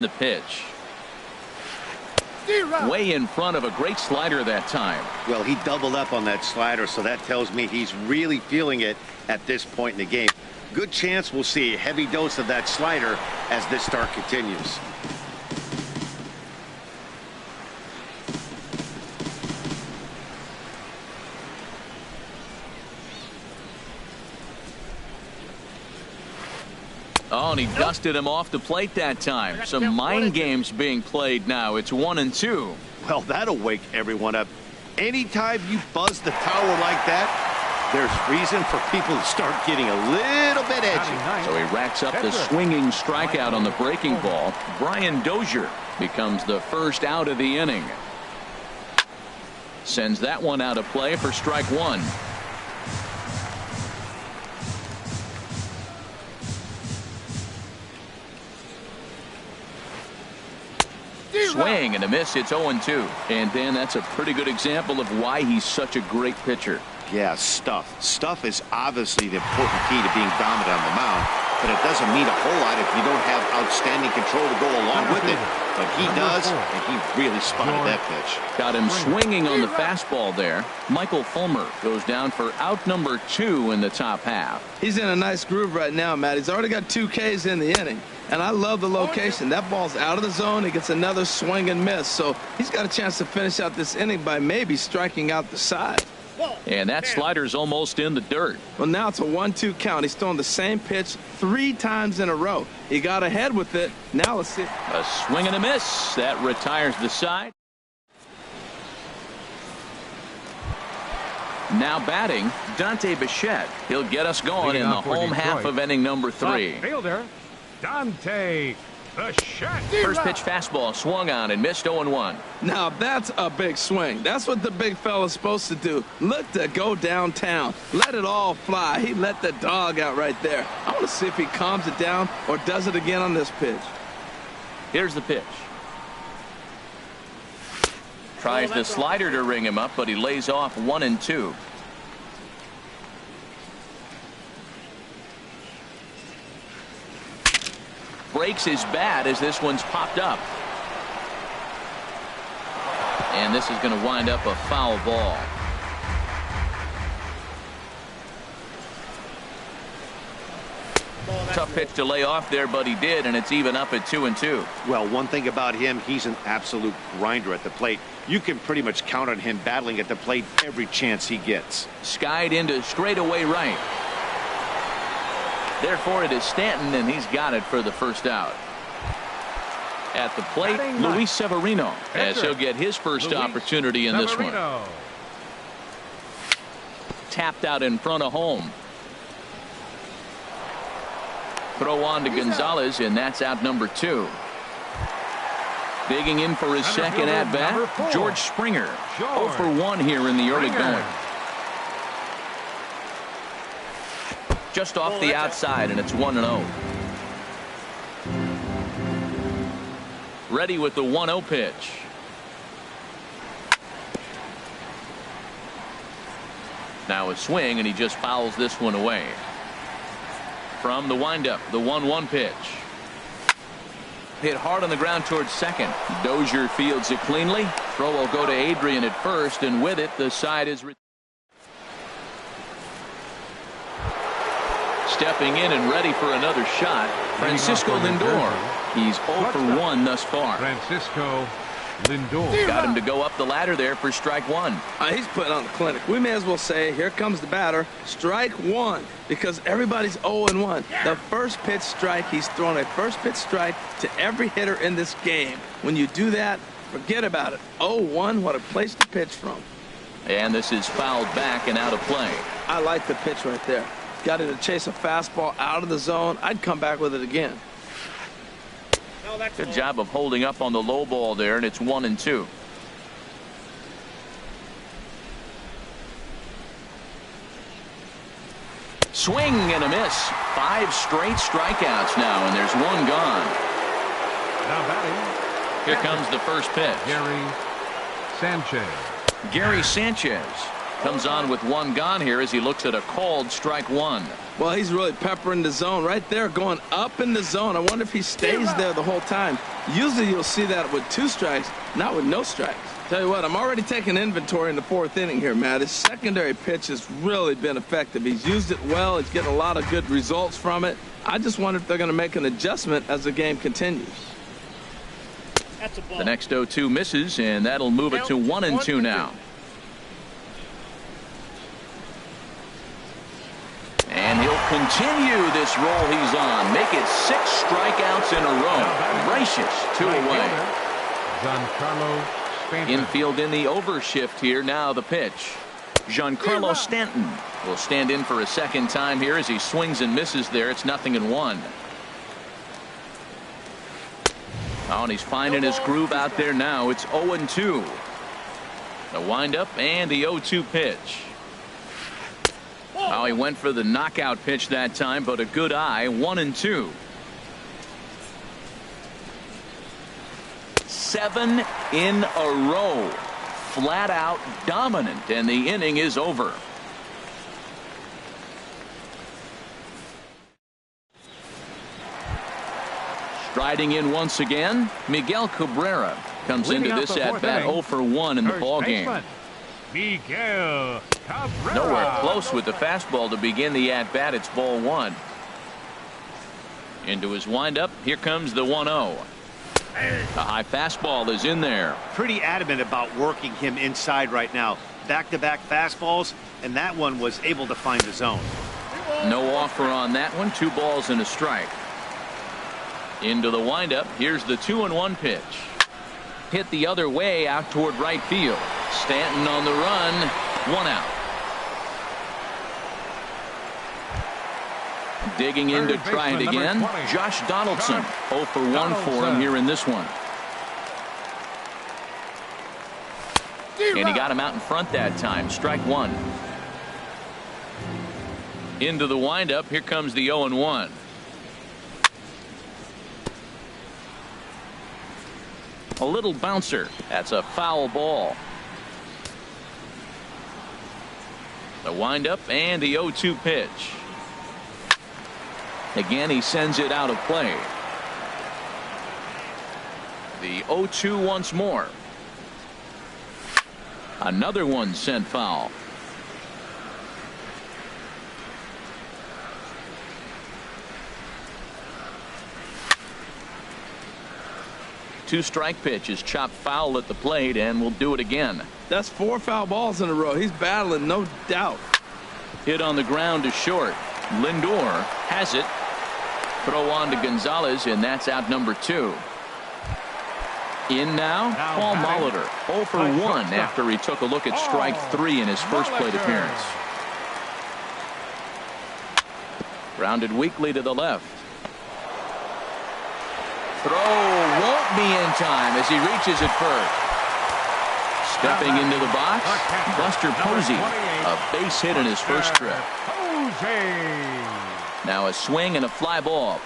The pitch. Way in front of a great slider that time. Well, he doubled up on that slider, so that tells me he's really feeling it at this point in the game. Good chance we'll see a heavy dose of that slider as this start continues. Oh, and he dusted him off the plate that time. Some mind games being played now. It's 1-2. Well, that'll wake everyone up. Anytime you buzz the tower like that, there's reason for people to start getting a little bit edgy. So he racks up the swinging strikeout on the breaking ball. Brian Dozier becomes the first out of the inning. Sends that one out of play for strike one. Swing and a miss. It's 0-2. And Dan, that's a pretty good example of why he's such a great pitcher. Yeah, stuff is obviously the important key to being dominant on the mound, but it doesn't mean a whole lot if you don't have outstanding control to go along with it. But he does, and he really spotted that pitch. Got him swinging on the fastball there. Michael Fulmer goes down for out number 2 in the top half. He's in a nice groove right now, Matt. He's already got 2 Ks in the inning. And I love the location. That ball's out of the zone. He gets another swing and miss. So he's got a chance to finish out this inning by maybe striking out the side. And that slider's almost in the dirt. Well, now it's a 1-2 count. He's throwing the same pitch 3 times in a row. He got ahead with it. Now let's see. A swing and a miss. That retires the side. Now batting, Dante Bichette. He'll get us going in the home half of inning number 3. Fielder, Dante Bichette. First pitch fastball swung on and missed 0-1. Now that's a big swing. That's what the big fella's supposed to do. Look to go downtown. Let it all fly. He let the dog out right there. I want to see if he calms it down or does it again on this pitch. Here's the pitch. Tries the slider to ring him up, but he lays off 1-2. Breaks his bat as this one's popped up. And this is going to wind up a foul ball. Tough pitch to lay off there, but he did, and it's even up at 2-2. Well, one thing about him, he's an absolute grinder at the plate. You can pretty much count on him battling at the plate every chance he gets. Skied into straightaway right. Therefore, it is Stanton, and he's got it for the first out. At the plate, Luis Severino, as he'll get his first opportunity in this one. Tapped out in front of home. Throw on to Gonzalez, and that's out number 2. Digging in for his second at-bat, George Springer. 0 for 1 here in the early going. Just off the outside, and it's 1-0. Ready with the 1-0 pitch. Now a swing, and he just fouls this one away. From the windup, the 1-1 pitch. Hit hard on the ground towards second. Dozier fields it cleanly. Throw will go to Adrian at first, and with it, the side is... Stepping in and ready for another shot, Francisco Lindor. He's 0 for 1 thus far. Francisco Lindor. Got him to go up the ladder there for strike 1. He's putting on the clinic. We may as well say, here comes the batter, strike 1, because everybody's 0-1. The first pitch strike, he's thrown a first pitch strike to every hitter in this game. When you do that, forget about it. 0-1, what a place to pitch from. And this is fouled back and out of play. I like the pitch right there. Got it to chase a fastball out of the zone. I'd come back with it again. Good job of holding up on the low ball there, and it's 1-2. Swing and a miss. 5 straight strikeouts now, and there's 1 gone. Now batting. Here comes the first pitch. Gary Sanchez. Gary Sanchez. Comes on with one gone here as he looks at a called strike one. Well, he's really peppering the zone right there, going up in the zone. I wonder if he stays there the whole time. Usually you'll see that with 2 strikes, not with no strikes. Tell you what, I'm already taking inventory in the 4th inning here, Matt. His secondary pitch has really been effective. He's used it well. He's getting a lot of good results from it. I just wonder if they're going to make an adjustment as the game continues. The next 0-2 misses, and that'll move it to 1-2 now. And he'll continue this roll he's on. Make it 6 strikeouts in a row. Gracious, 2 away. Infield in the overshift here. Now the pitch. Giancarlo Stanton will stand in for a second time here as he swings and misses there. It's 0-1. Oh, and he's finding his groove out there now. It's 0-2. The windup and the 0-2 pitch. Oh, he went for the knockout pitch that time, but a good eye. 1-2. 7 in a row. Flat out dominant, and the inning is over. Striding in once again, Miguel Cabrera comes into this at-bat 0 for 1 in the ballgame. Miguel Cabrera. Nowhere close with the fastball to begin the at-bat. It's ball 1. Into his windup. Here comes the 1-0. The high fastball is in there. Pretty adamant about working him inside right now. Back-to-back fastballs, and that one was able to find the zone. No offer on that one. 2 balls and a strike. Into the windup. Here's the 2-1 pitch. Hit the other way out toward right field. Stanton on the run. 1 out. Digging in to try it again. Josh Donaldson. 0 for 1 for him here in this one. And he got him out in front that time. Strike 1. Into the windup. Here comes the 0-1. A little bouncer. That's a foul ball. The windup and the 0-2 pitch. Again, he sends it out of play. The 0-2 once more. Another one sent foul. Two-strike pitch is chopped foul at the plate, and we'll do it again. That's 4 foul balls in a row. He's battling, no doubt. Hit on the ground to short. Lindor has it. Throw on to Gonzalez, and that's out number 2. In now Paul Molitor. 0 for 1 after he took a look at strike 3 in his first plate appearance. Grounded weakly to the left. Throw won't be in time as he reaches it first. Stepping into the box, Buster Posey. A base hit in his first trip. Now a swing and a fly ball.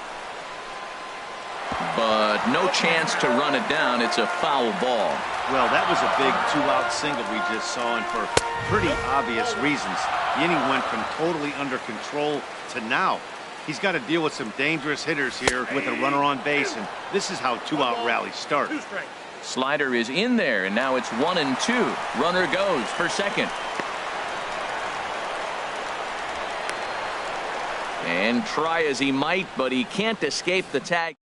But no chance to run it down. It's a foul ball. Well, that was a big 2-out single we just saw, and for pretty obvious reasons. The inning went from totally under control to now. He's got to deal with some dangerous hitters here with a runner on base, and this is how 2-out rallies start. Slider is in there, and now it's 1-2. Runner goes for second. And try as he might, but he can't escape the tag.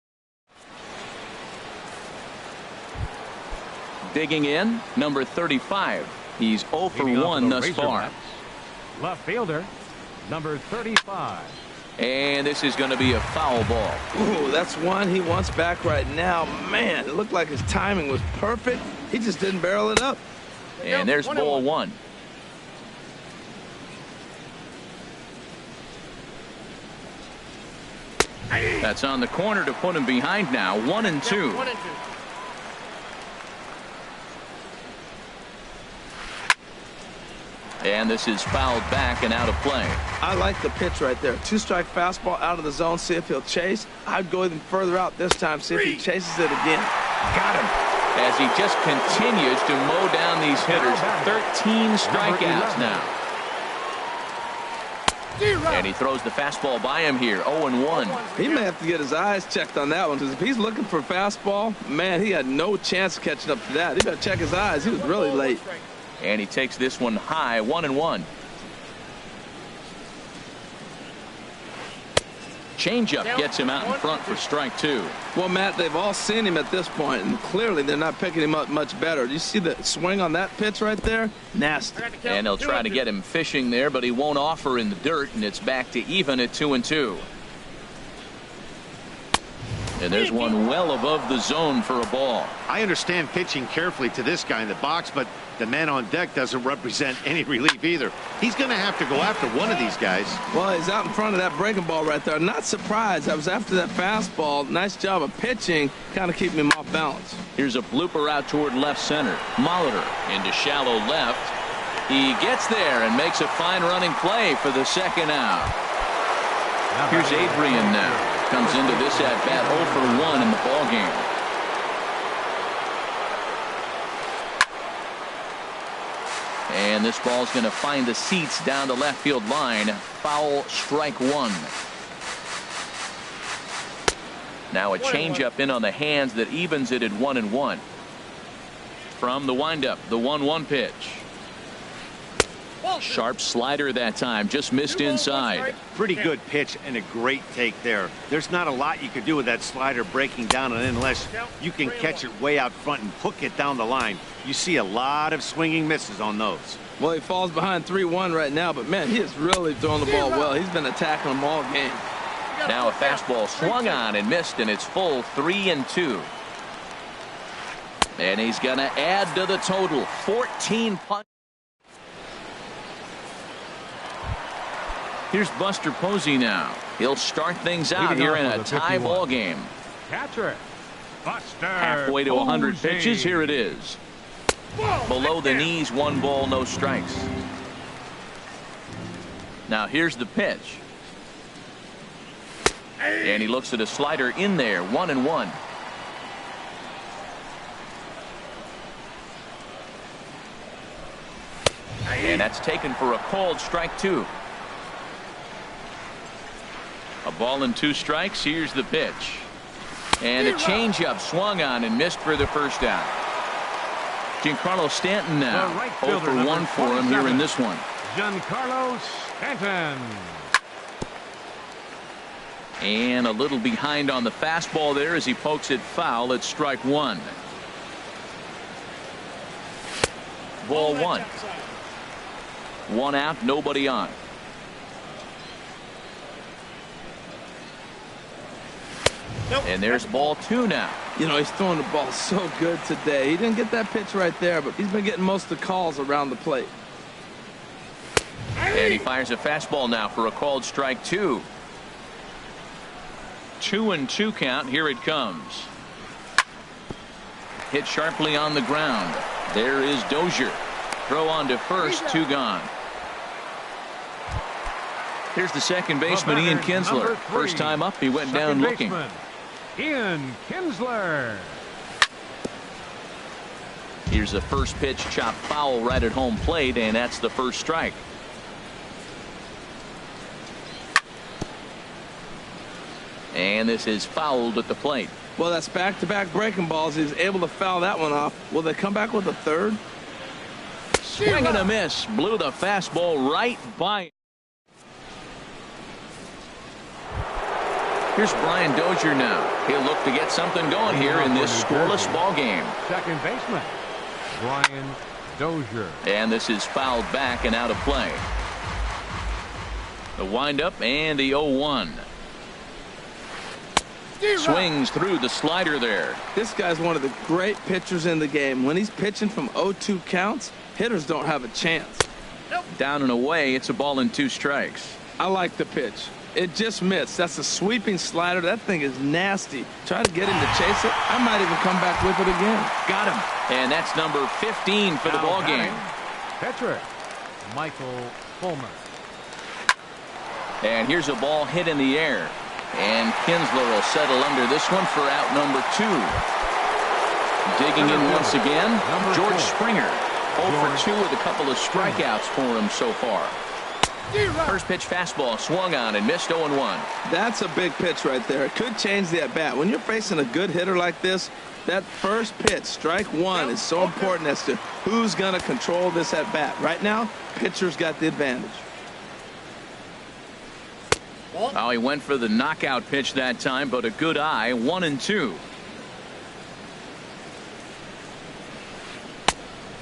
Digging in, number 35. He's 0 for 1 thus far. Left fielder, number 35. And this is going to be a foul ball. Ooh, that's one he wants back right now. Man, it looked like his timing was perfect. He just didn't barrel it up. And there's ball 1. That's on the corner to put him behind now. 1-2. And this is fouled back and out of play. I like the pitch right there. 2-strike fastball out of the zone. See if he'll chase. I'd go even further out this time. See if he chases it again. Got him. as he just continues to mow down these hitters. 13 strikeouts now. And he throws the fastball by him here. 0-1. He may have to get his eyes checked on that one, because if he's looking for a fastball, man, he had no chance of catching up to that. He better check his eyes. He was really late. And he takes this one high. 1-1. Changeup gets him out in front for strike 2. Well, Matt, they've all seen him at this point, and clearly they're not picking him up much better. Do you see the swing on that pitch right there? Nasty. And they'll try to get him fishing there, but he won't offer in the dirt, and it's back to even at 2-2. And there's one well above the zone for a ball. I understand pitching carefully to this guy in the box, but the man on deck doesn't represent any relief either. He's going to have to go after one of these guys. Well, he's out in front of that breaking ball right there. Not surprised. I was after that fastball. Nice job of pitching, kind of keeping him off balance. Here's a blooper out toward left center. Molitor into shallow left. He gets there and makes a fine running play for the second out. Here's Adrian now. Comes into this at bat 0-for-1 in the ball game. And this ball's going to find the seats down the left field line. Foul, strike 1. Now a changeup in on the hands that evens it at 1-1. From the windup, the 1-1 pitch. Sharp slider that time, just missed inside. Pretty good pitch and a great take there. There's not a lot you could do with that slider breaking down and in unless you can catch it way out front and hook it down the line. You see a lot of swinging misses on those. Well, he falls behind 3-1 right now, but man, he is really throwing the ball well. He's been attacking them all game. Now a fastball swung on and missed, and it's full 3-2. And he's going to add to the total. 14 punches. Here's Buster Posey now. He'll start things out here in a tie ball game. Catcher, Buster. Halfway to 100 pitches. Here it is. Below the knees, 1 ball, no strikes. Now here's the pitch. And he looks at a slider in there. 1-1. And that's taken for a called strike 2. A ball and 2 strikes. Here's the pitch. And a changeup swung on and missed for the first out. Giancarlo Stanton now. 0-for-1 for him here in this one. Giancarlo Stanton. And a little behind on the fastball there as he pokes it foul at strike 1. Ball 1. 1 out, nobody on. And there's ball 2 now. You know, he's throwing the ball so good today. He didn't get that pitch right there, but he's been getting most of the calls around the plate. And he fires a fastball now for a called strike 2. 2-2 count. Here it comes. Hit sharply on the ground. There is Dozier. Throw on to first, 2 gone. Here's the second baseman, Ian Kinsler. First time up, he went down looking. Ian Kinsler. Here's the first pitch, chopped foul right at home plate, and that's the first strike. And this is fouled at the plate. Well, that's back-to-back breaking balls. He's able to foul that one off. Will they come back with a third? Swing and a miss. Blew the fastball right by. Here's Brian Dozier now. He'll look to get something going here in this scoreless ball game. Second baseman, Brian Dozier. And this is fouled back and out of play. The windup and the 0-1. Swings through the slider there. This guy's one of the great pitchers in the game. When he's pitching from 0-2 counts, hitters don't have a chance. Down and away, it's a ball and 2 strikes. I like the pitch. It just missed. That's a sweeping slider. That thing is nasty. Try to get him to chase it. I might even come back with it again. Got him. And that's number 15 for the ball game. Pitcher, Michael Fulmer. And here's a ball hit in the air. And Kinsler will settle under this one for out number 2. Digging in once again, George Springer. 0 for 2 with a couple of strikeouts for him so far. First pitch fastball swung on and missed 0-1. That's a big pitch right there. It could change the at-bat. When you're facing a good hitter like this, that first pitch, strike one, is so important as to who's going to control this at-bat. Right now, pitcher's got the advantage. Oh, he went for the knockout pitch that time, but a good eye. 1-2.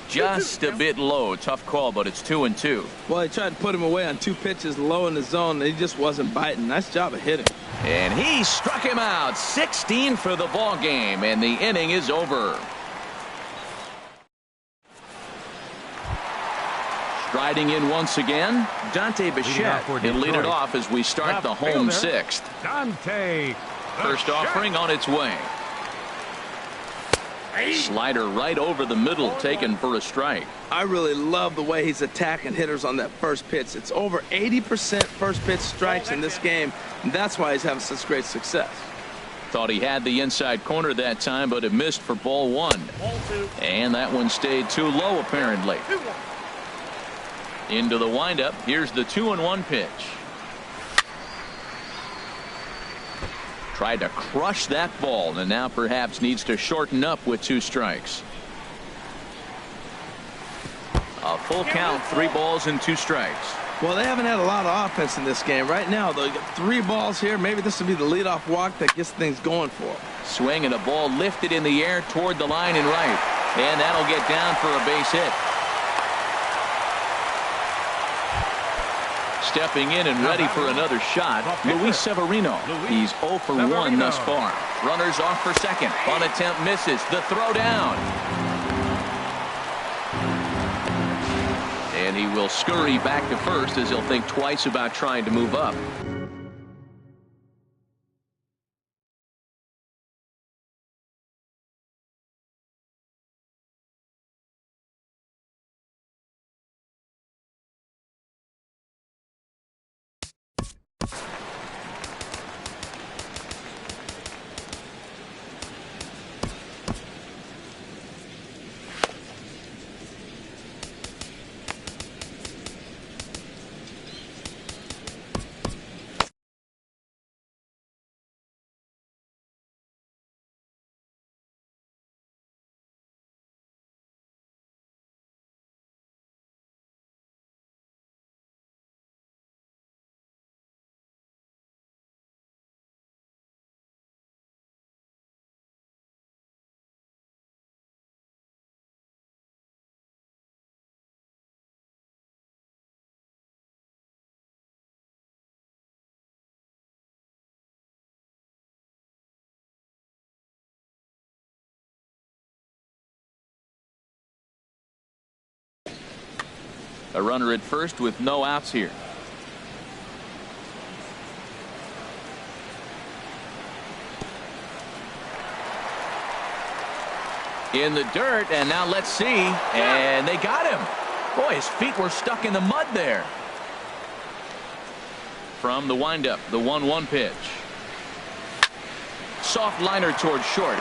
Just a bit low. Tough call, but it's 2-2. Well, he tried to put him away on 2 pitches low in the zone, and he just wasn't biting. Nice job of hitting. And he struck him out. 16 for the ball game, and the inning is over. Striding in once again, Dante Bichette. He'll lead it off as we start the home 6th. Dante. First offering on its way. Slider right over the middle, taken for a strike. I really love the way he's attacking hitters on that first pitch. It's over 80% first pitch strikes in this game, and that's why he's having such great success. Thought he had the inside corner that time, but it missed for ball 1. And that one stayed too low, apparently. Into the windup. Here's the 2-1 pitch. Tried to crush that ball, and now perhaps needs to shorten up with 2 strikes. A full count, 3 balls and 2 strikes. Well, they haven't had a lot of offense in this game. Right now, though, you got 3 balls here. Maybe this will be the leadoff walk that gets things going for them. Swing and a ball lifted in the air toward the line and right. And that'll get down for a base hit. Stepping in and ready for another shot, Luis Severino. He's 0 for 1 thus far. Runners off for second. Bunt attempt misses. The throw down. And he will scurry back to first as he'll think twice about trying to move up. A runner at first with no outs here. In the dirt, and now let's see. And they got him. Boy, his feet were stuck in the mud there. From the windup, the 1-1 pitch. Soft liner towards short.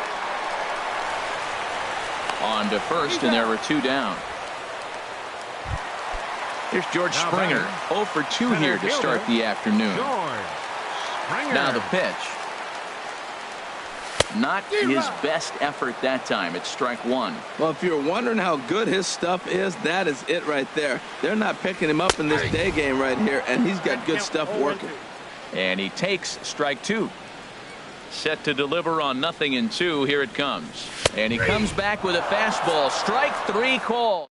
On to first, and there were 2 down. Here's George Springer, 0 for 2 here to start the afternoon. Now the pitch. Not his best effort that time. It's strike 1. Well, if you're wondering how good his stuff is, that is it right there. They're not picking him up in this day game right here, and he's got good stuff working. And he takes strike 2. Set to deliver on 0-2. Here it comes. And he comes back with a fastball. Strike 3 call.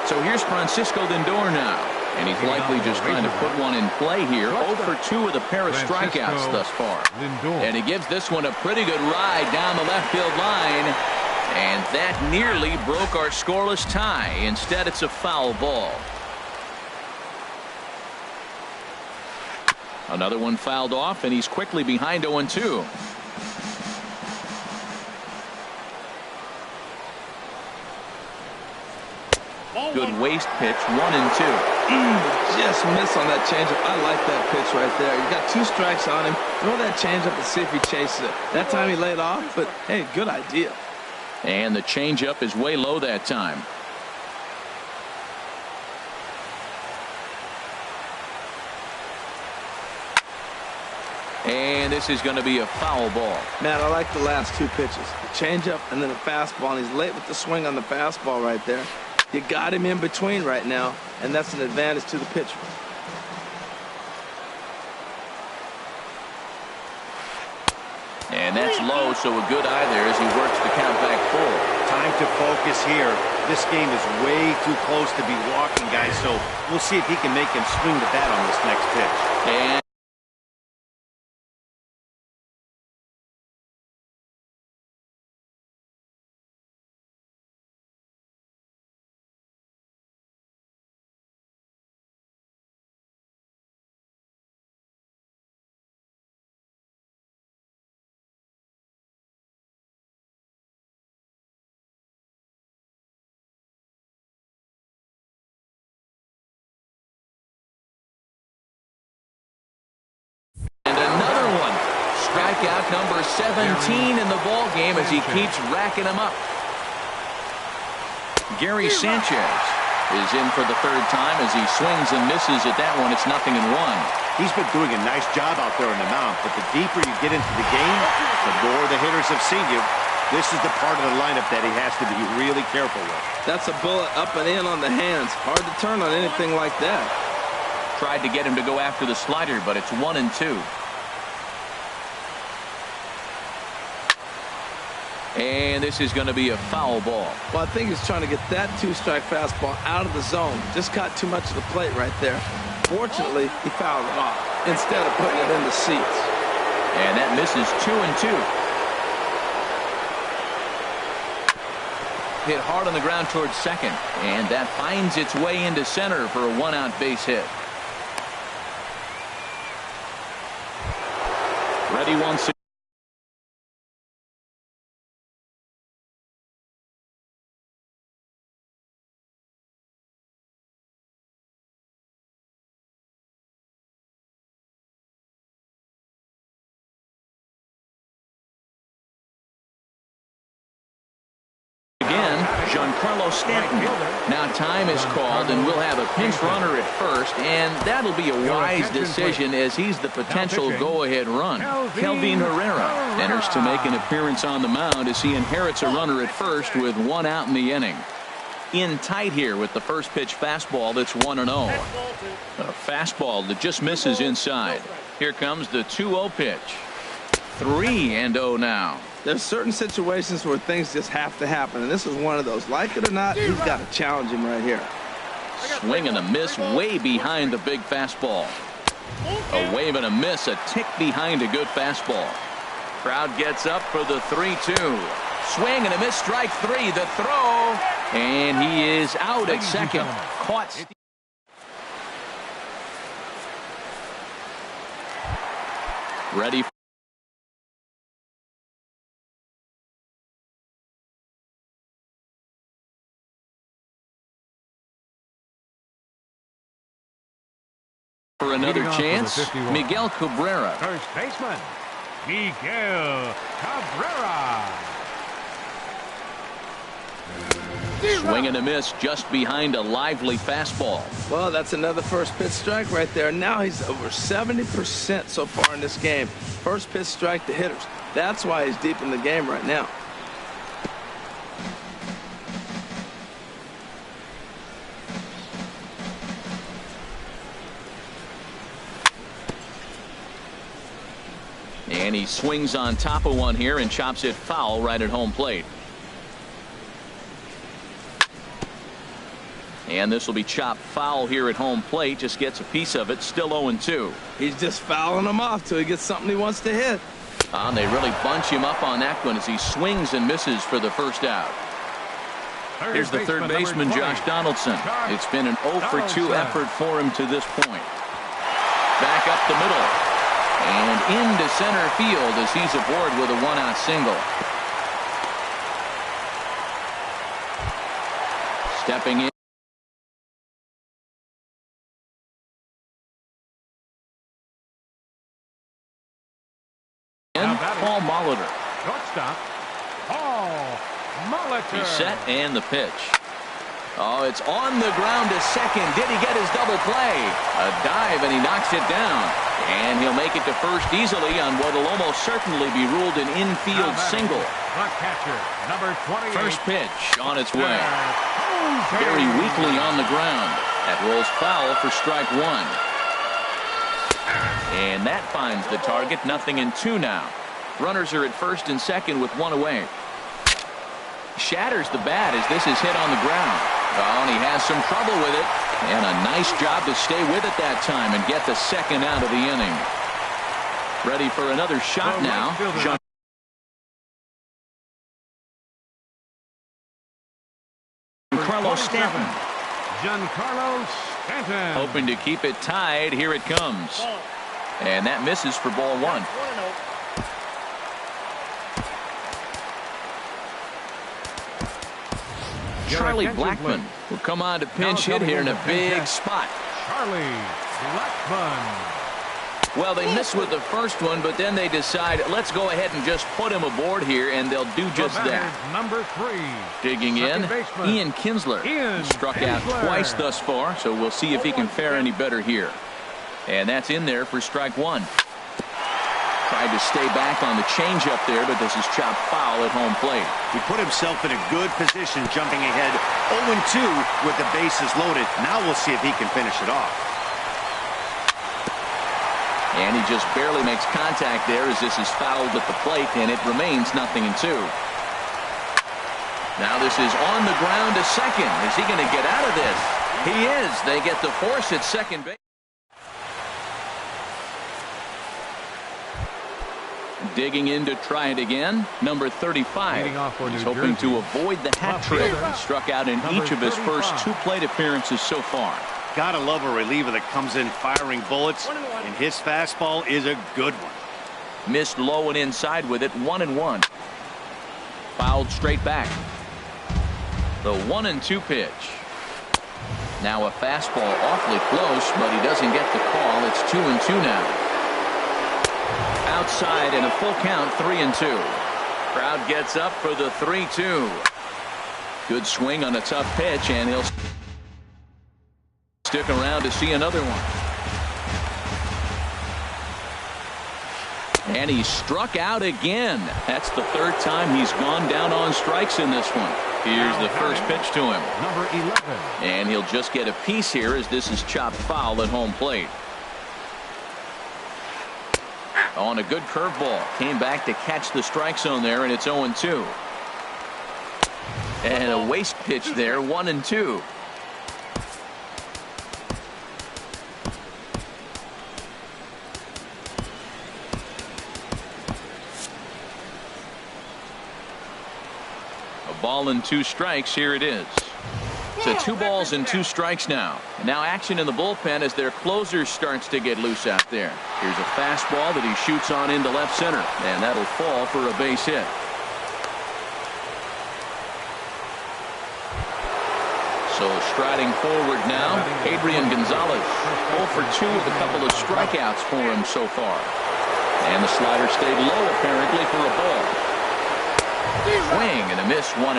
So here's Francisco Lindor now, and he's likely just trying to put one in play here. 0 for 2 with a pair of strikeouts thus far. And he gives this one a pretty good ride down the left field line, and that nearly broke our scoreless tie. Instead, it's a foul ball. Another one fouled off, and he's quickly behind 0-2. Good waist pitch, 1-2. Just miss on that changeup. I like that pitch right there. You got 2 strikes on him. Throw that changeup and see if he chases it. That time he laid off, but hey, good idea. And the changeup is way low that time. And this is going to be a foul ball. Man, I like the last 2 pitches. The changeup and then a fastball, and he's late with the swing on the fastball right there. You got him in between right now, and that's an advantage to the pitcher. And that's low, so a good eye there as he works the count back full. Time to focus here. This game is way too close to be walking, guys, so we'll see if he can make him swing the bat on this next pitch. And another one. Strikeout number 17 in the ball game as he keeps racking them up. Gary Sanchez is in for the 3rd time as he swings and misses at that one. It's 0-1. He's been doing a nice job out there in the mound, but the deeper you get into the game, the more the hitters have seen you. This is the part of the lineup that he has to be really careful with. That's a bullet up and in on the hands. Hard to turn on anything like that. Tried to get him to go after the slider, but it's 1-2. And this is going to be a foul ball. Well, I think he's trying to get that 2-strike fastball out of the zone. Just caught too much of the plate right there. Fortunately, he fouled it off instead of putting it in the seats. And that misses 2-2. Hit hard on the ground towards second, and that finds its way into center for a 1-out base hit. Ready once again. Giancarlo Stanton. Now time is called, and we'll have a pinch runner at first, and that'll be a wise decision as he's the potential go-ahead run. Kelvin Herrera enters to make an appearance on the mound as he inherits a runner at first with 1 out in the inning. In tight here with the first pitch fastball that's 1-0. A fastball that just misses inside. Here comes the 2-0 pitch. 3-0 now. There's certain situations where things just have to happen, and this is one of those. Like it or not, he's got to challenge him right here. Swing and a miss way behind the big fastball. A wave and a miss, a tick behind a good fastball. Crowd gets up for the 3-2. Swing and a miss, strike 3. The throw, and he is out at second. Caught. Ready for another chance. Miguel Cabrera. First baseman, Miguel Cabrera. Swing and a miss just behind a lively fastball. Well, that's another first pitch strike right there. Now he's over 70% so far in this game. First pitch strike to hitters. That's why he's deep in the game right now. And he swings on top of one here and chops it foul right at home plate. And this will be chopped foul here at home plate. Just gets a piece of it. Still 0-2. He's just fouling him off till he gets something he wants to hit. And they really bunch him up on that one as he swings and misses for the first out. Here's the third baseman, Josh Donaldson. It's been an 0-for-2 effort for him to this point. Back up the middle. And into center field as he's aboard with a 1-out single. Stepping in. Paul Molitor. Shortstop, Paul Molitor. He's set and the pitch. Oh, it's on the ground to second. Did he get his double play? A dive, and he knocks it down. And he'll make it to first easily on what will almost certainly be ruled an infield single. The catcher, number 28. First pitch on its way. Very weakly on the ground. That rolls foul for strike one. And that finds the target. 0-2 now. Runners are at first and second with one away. Shatters the bat as this is hit on the ground. Oh, and he has some trouble with it. And a nice job to stay with it that time and get the second out of the inning. Ready for another shot now. Giancarlo Stanton. Giancarlo Stanton. Hoping to keep it tied. Here it comes. And that misses for ball one. Charlie Blackmon will come on to pinch hit here in a big spot. Charlie Blackmon. Well, they missed with the first one, but then they decide, let's go ahead and just put him aboard here, and they'll do just that. Number 3. Digging in, Ian Kinsler. Struck out twice thus far, so we'll see if he can fare any better here. And that's in there for strike one. Tried to stay back on the changeup there, but this is chopped foul at home plate. He put himself in a good position, jumping ahead 0-2 with the bases loaded. Now we'll see if he can finish it off. And he just barely makes contact there as this is fouled at the plate, and it remains 0-2. Now this is on the ground to second. Is he going to get out of this? He is. They get the force at second base. Digging in to try it again, number 35. He's hoping to avoid the hat trick. Struck out in each of his first 2 plate appearances so far. Gotta love a reliever that comes in firing bullets, and his fastball is a good one. Missed low and inside with it, 1-1. Fouled straight back. The 1-2 pitch. Now a fastball awfully close, but he doesn't get the call. It's 2-2 now. Outside and a full count, 3-2. Crowd gets up for the 3-2. Good swing on a tough pitch, and he'll stick around to see another one. And he struck out again. That's the 3rd time he's gone down on strikes in this one. Here's the first pitch to him. Number 11. And he'll just get a piece here as this is chopped foul at home plate. On a good curveball. Came back to catch the strike zone there, and it's 0-2. And a waste pitch there, 1-2. A ball and 2 strikes. Here it is. So 2 balls and 2 strikes now. Now action in the bullpen as their closer starts to get loose out there. Here's a fastball that he shoots on into left center, and that'll fall for a base hit. So striding forward now, Adrian Gonzalez. 0 for 2 with a couple of strikeouts for him so far. And the slider stayed low apparently for a ball. Swing and a miss, 1-1.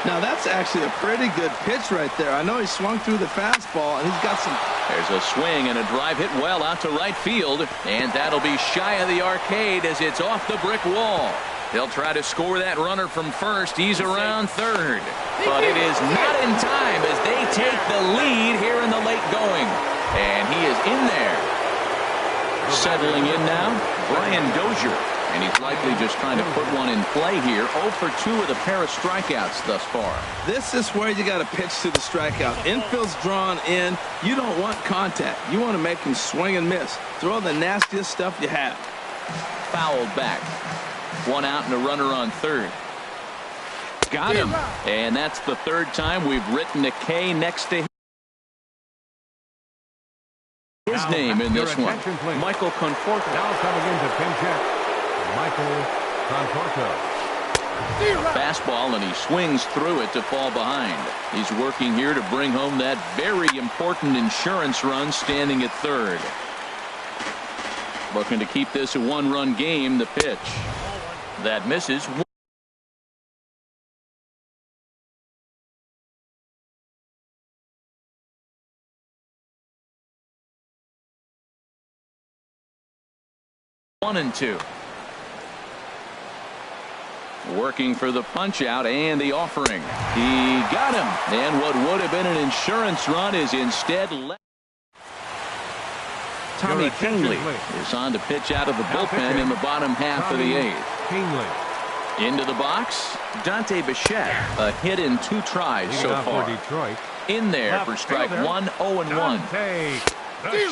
Now that's actually a pretty good pitch right there. I know he swung through the fastball, and he's got some. There's a swing and a drive hit well out to right field, and that'll be shy of the arcade as it's off the brick wall. They'll try to score that runner from first. He's around third, but it is not in time as they take the lead here in the late going, and he is in there. Settling in now, Brian Dozier. And he's likely just trying to put one in play here. 0 for 2 with a pair of strikeouts thus far. This is where you got to pitch to the strikeout. Infield's drawn in. You don't want contact. You want to make him swing and miss. Throw the nastiest stuff you have. Fouled back. 1 out and a runner on third. Got him. And that's the 3rd time we've written a K next to his name in this one. Michael Conforto. Now coming into pinch hit, Michael Conforto. Fastball, and he swings through it to fall behind. He's working here to bring home that very important insurance run, standing at third. Looking to keep this a one-run game. The pitch that misses. 1-2. Working for the punch out and the offering. He got him. And what would have been an insurance run is instead left. Tommy Kingley is on to pitch out of the bullpen in the bottom half of the eighth. Into the box, Dante Bichette. A hit in 2 tries so far. In there for strike 1, 0-1.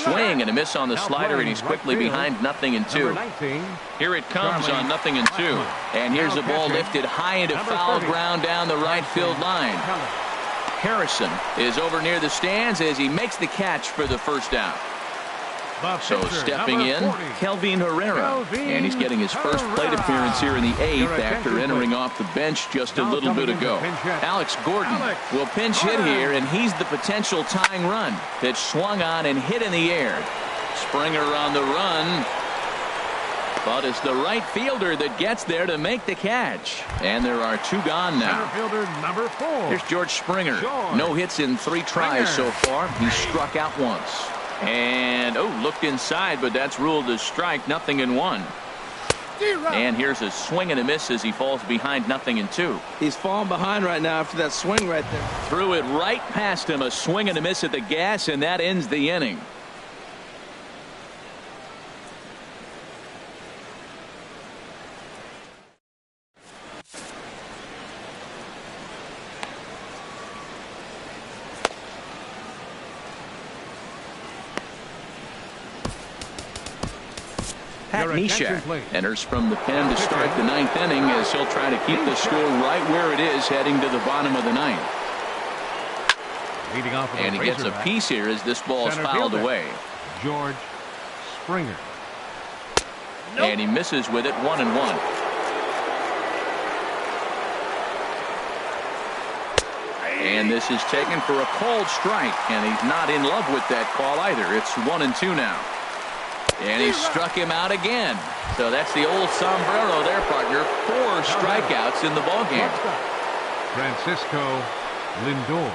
Swing and a miss on the slider, and he's quickly behind 0-2. Here it comes on 0-2. And here's the ball lifted high into foul ground down the right field line. Harrison is over near the stands as he makes the catch for the first out. So stepping in, Kelvin Herrera, and he's getting his first plate appearance here in the 8th after entering off the bench just a little bit ago. Alex Gordon will pinch hit here, and he's the potential tying run. Pitch swung on and hit in the air. Springer on the run, but it's the right fielder that gets there to make the catch. And there are 2 gone now. Number 4. Here's George Springer. No hits in 3 tries so far. He's struck out once. And, looked inside, but that's ruled a strike, 0-1. And here's a swing and a miss as he falls behind 0-2. He's falling behind right now after that swing right there. Threw it right past him, a swing and a miss at the gas, and that ends the inning. Pat Neshek enters from the pen to start the 9th inning as he'll try to keep the score right where it is heading to the bottom of the 9th. And he gets a piece here as this ball is fouled away. George Springer. And he misses with it, 1-1. And this is taken for a called strike, and he's not in love with that call either. It's 1-2 now. And he struck him out again. So that's the old sombrero there, partner. 4 strikeouts in the ballgame. Francisco Lindor.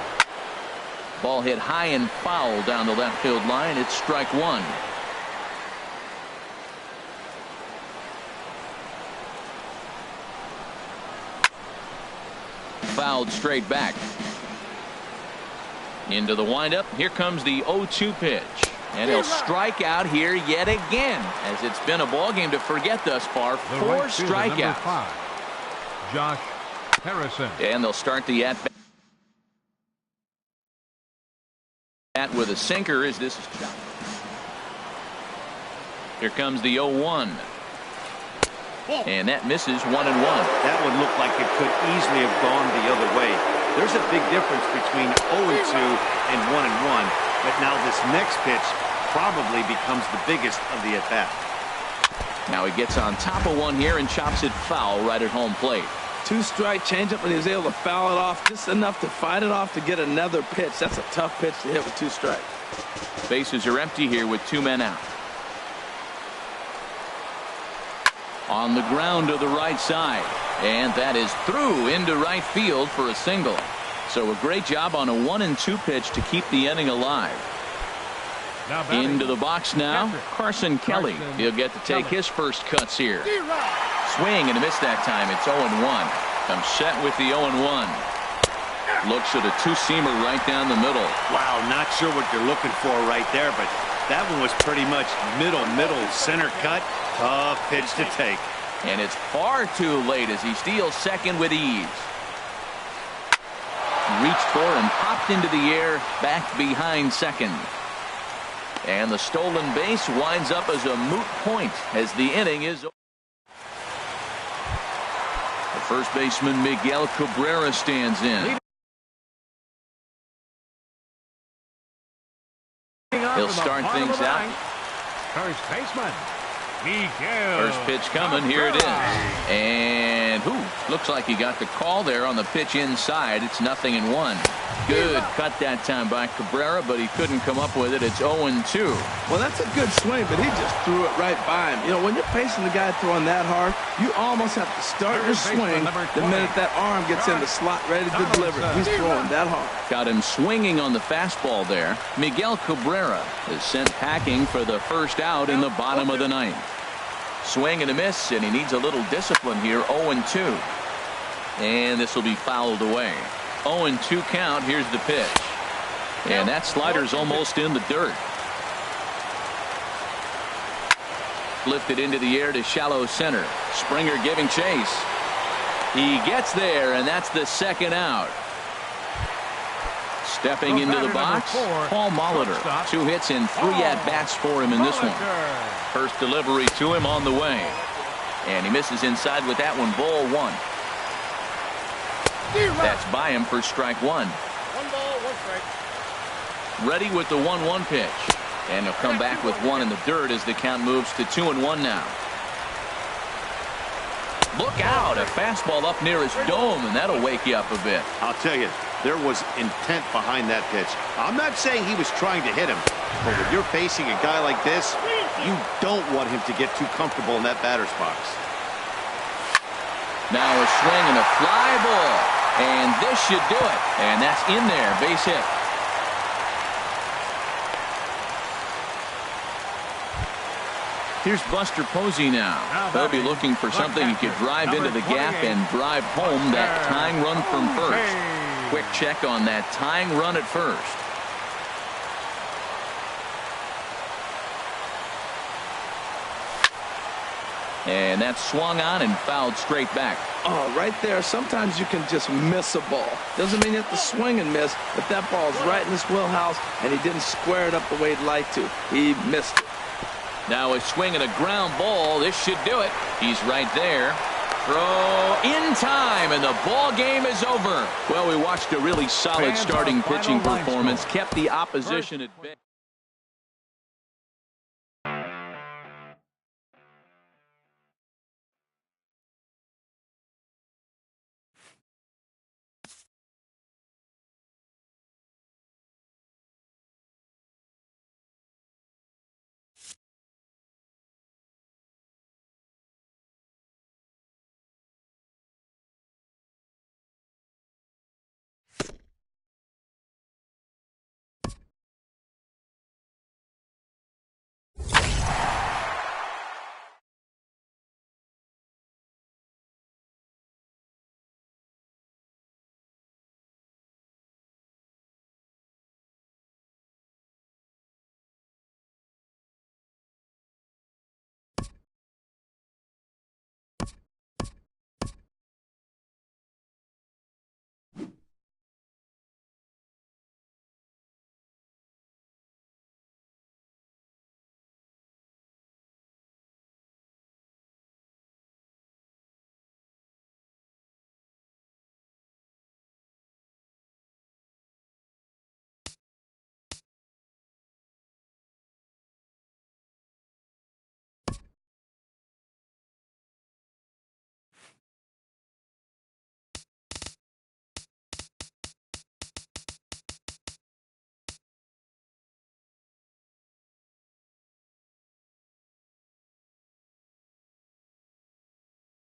Ball hit high and foul down the left field line. It's strike 1. Fouled straight back. Into the windup. Here comes the 0-2 pitch. And he'll strike out here yet again, as it's been a ball game to forget thus far. 4 strikeouts. Josh Harrison. And they'll start the at-bat with a sinker as this is chopped. Here comes the 0-1. And that misses 1-1. That would look like it could easily have gone the other way. There's a big difference between 0-2 and 1-1. But now this next pitch probably becomes the biggest of the at-bat. Now he gets on top of one here and chops it foul right at home plate. 2-strike changeup, and he was able to foul it off just enough to fight it off to get another pitch. That's a tough pitch to hit with 2 strikes. Bases are empty here with 2 men out. On the ground to the right side. And that is through into right field for a single. So a great job on a 1-2 pitch to keep the inning alive. Into the box now, Carson Kelly. He'll get to take his first cuts here. Swing and a miss that time. It's 0-1. Comes set with the 0-1. Looks at a 2-seamer right down the middle. Wow, not sure what you're looking for right there, but that one was pretty much middle, center cut. Tough pitch to take. And it's far too late as he steals second with ease. Reached for and popped into the air, back behind second. And the stolen base winds up as a moot point as the inning is over. The first baseman Miguel Cabrera stands in. He'll start things out. First baseman First pitch coming. Here it is. And looks like he got the call there on the pitch inside. It's 0-1. Good cut that time by Cabrera, but he couldn't come up with it. It's 0-2. Well, that's a good swing, but he just threw it right by him. You know, when you're facing the guy throwing that hard, you almost have to start your swing the minute that arm gets in the slot ready to deliver. He's throwing that hard. Got him swinging on the fastball there. Miguel Cabrera is sent packing for the first out in the bottom of the ninth. Swing and a miss, and he needs a little discipline here. 0-2. And this will be fouled away. 0-2 count. Here's the pitch. And that slider's almost in the dirt. Lifted into the air to shallow center. Springer giving chase. He gets there, and that's the second out. Stepping into the box, Paul Molitor. 2 hits and 3 at-bats for him in this one. First delivery to him on the way. And he misses inside with that one. Ball 1. That's by him for strike 1. 1 ball, 1 strike. Ready with the 1-1 pitch. And he'll come back with 1 in the dirt as the count moves to 2-1 now. Look out, a fastball up near his dome, and that'll wake you up a bit. I'll tell you, there was intent behind that pitch. I'm not saying he was trying to hit him, but when you're facing a guy like this, you don't want him to get too comfortable in that batter's box. Now a swing and a fly ball, and this should do it. And that's in there, base hit. Here's Buster Posey now. They'll be looking for something he could drive into the gap and drive home that tying run from first. Quick check on that tying run at first. And that's swung on and fouled straight back. Oh, right there. Sometimes you can just miss a ball. Doesn't mean you have to swing and miss, but that ball's right in his wheelhouse, and he didn't square it up the way he'd like to. He missed it. Now a swing and a ground ball. This should do it. He's right there. Throw in time, and the ball game is over. Well, we watched a really solid starting pitching performance. Kept the opposition at bay.